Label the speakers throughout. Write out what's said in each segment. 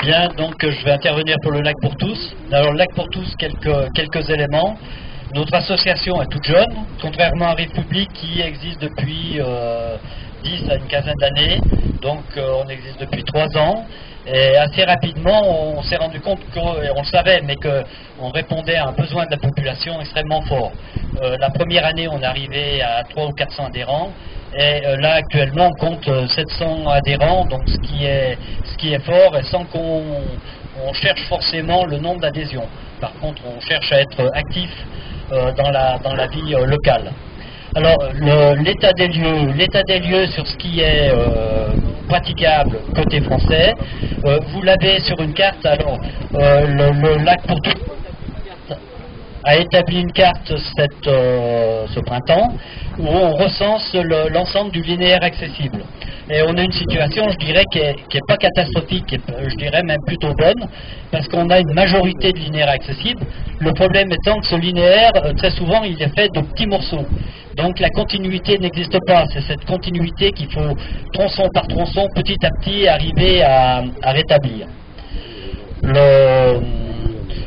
Speaker 1: Bien, donc je vais intervenir pour le Lac pour tous. Alors le Lac pour tous, quelques éléments. Notre association est toute jeune, contrairement à Rive Publique qui existe depuis 10 à une quinzaine d'années. Donc on existe depuis 3 ans. Et assez rapidement, on s'est rendu compte on le savait, mais qu'on répondait à un besoin de la population extrêmement fort. La première année, on est arrivé à 300 ou 400 adhérents. Et là, actuellement, on compte 700 adhérents, donc ce qui est fort, et sans qu'on cherche forcément le nombre d'adhésions. Par contre, on cherche à être actif dans la vie locale. Alors, l'état des lieux sur ce qui est praticable côté français, vous l'avez sur une carte. Alors, le Lac pour tous a établi une carte ce printemps où on recense l'ensemble du linéaire accessible. Et on a une situation, je dirais, qui est pas catastrophique, je dirais même plutôt bonne, parce qu'on a une majorité de linéaires accessibles. Le problème étant que ce linéaire, très souvent, il est fait de petits morceaux. Donc la continuité n'existe pas. C'est cette continuité qu'il faut, tronçon par tronçon, petit à petit, arriver à rétablir.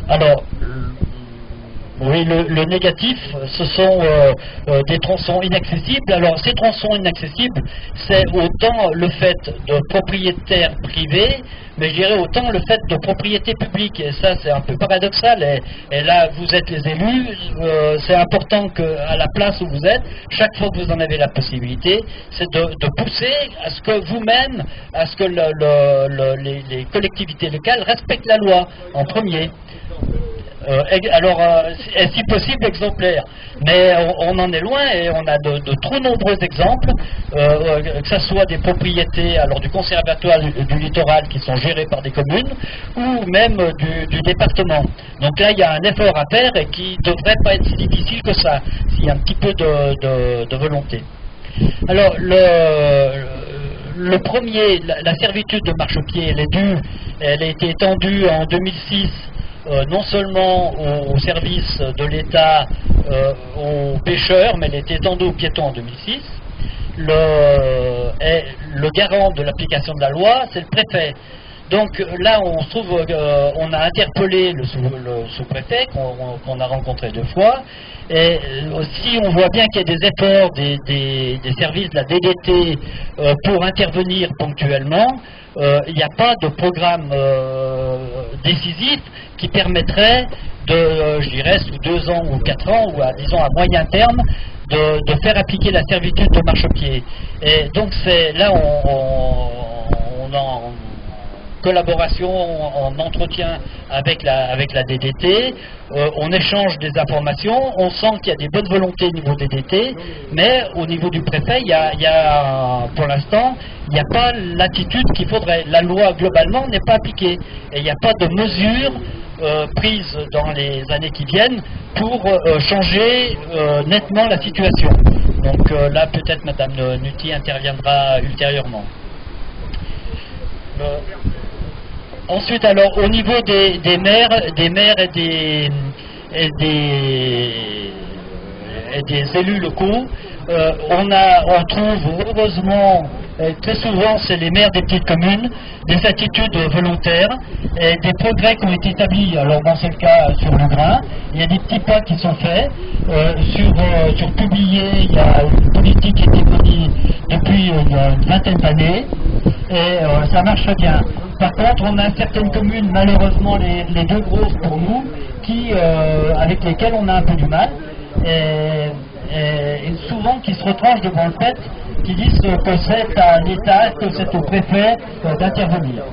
Speaker 1: Alors, oui, le négatif, ce sont des tronçons inaccessibles. Alors, ces tronçons inaccessibles, c'est autant le fait de propriétaires privés, mais je dirais autant le fait de propriété publique. Et ça, c'est un peu paradoxal. Et là, vous êtes les élus, c'est important qu'à la place où vous êtes, chaque fois que vous en avez la possibilité, c'est de pousser à ce que vous-même, à ce que les collectivités locales respectent la loi en premier. Si possible exemplaire, mais on en est loin et on a de trop nombreux exemples, que ce soit des propriétés du conservatoire du littoral qui sont gérées par des communes ou même du département. Donc là il y a un effort à faire et qui ne devrait pas être si difficile que ça, s'il y a un petit peu de volonté. Alors le premier, la servitude de marchepied, elle a été étendue en 2006 non seulement au service de l'État, aux pêcheurs, mais elle a été étendue aux piétons en 2006. Le garant de l'application de la loi, c'est le préfet. Donc là, on se trouve, on a interpellé le sous-préfet qu'on a rencontré 2 fois. Et aussi, on voit bien qu'il y a des efforts des services de la DDT pour intervenir ponctuellement. Il n'y a pas de programme décisif qui permettrait je dirais, sous 2 ans ou 4 ans, ou disons à moyen terme, de faire appliquer la servitude de marchepied. Et donc là, on en collaboration, en entretien avec la DDT, on échange des informations, on sent qu'il y a des bonnes volontés au niveau des DDT, mais au niveau du préfet, pour l'instant, il n'y a pas l'attitude qu'il faudrait. La loi, globalement, n'est pas appliquée, et il n'y a pas de mesures prises dans les années qui viennent pour changer nettement la situation. Donc là, peut-être Madame Nutti interviendra ultérieurement. Ensuite, alors, au niveau des maires et des élus locaux, on trouve heureusement, très souvent c'est les maires des petites communes, des attitudes volontaires et des progrès qui ont été établis. Alors bon, c'est le cas sur le grain, il y a des petits pas qui sont faits, sur publier, il y a une politique qui a été menée depuis une vingtaine d'années et ça marche bien. Par contre, on a certaines communes, malheureusement les 2 grosses pour nous, avec lesquelles on a un peu du mal, et souvent qui se retranchent devant le fait, qui disent que c'est à l'État, que c'est au préfet d'intervenir.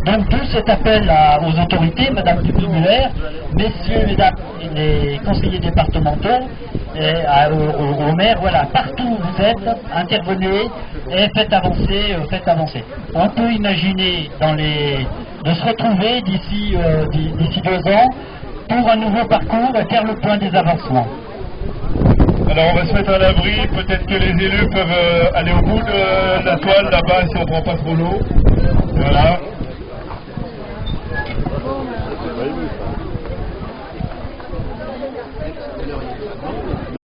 Speaker 1: Donc tout cet appel aux autorités, Madame Dupuy-Muller, messieurs les conseillers départementaux, aux maires, voilà, partout où vous êtes, intervenez et faites avancer. On peut imaginer de se retrouver d'ici 2 ans pour un nouveau parcours et faire le point des avancements.
Speaker 2: Alors on va se mettre à l'abri, peut-être que les élus peuvent aller au bout de la toile là-bas si on ne prend pas trop l'eau. Voilà.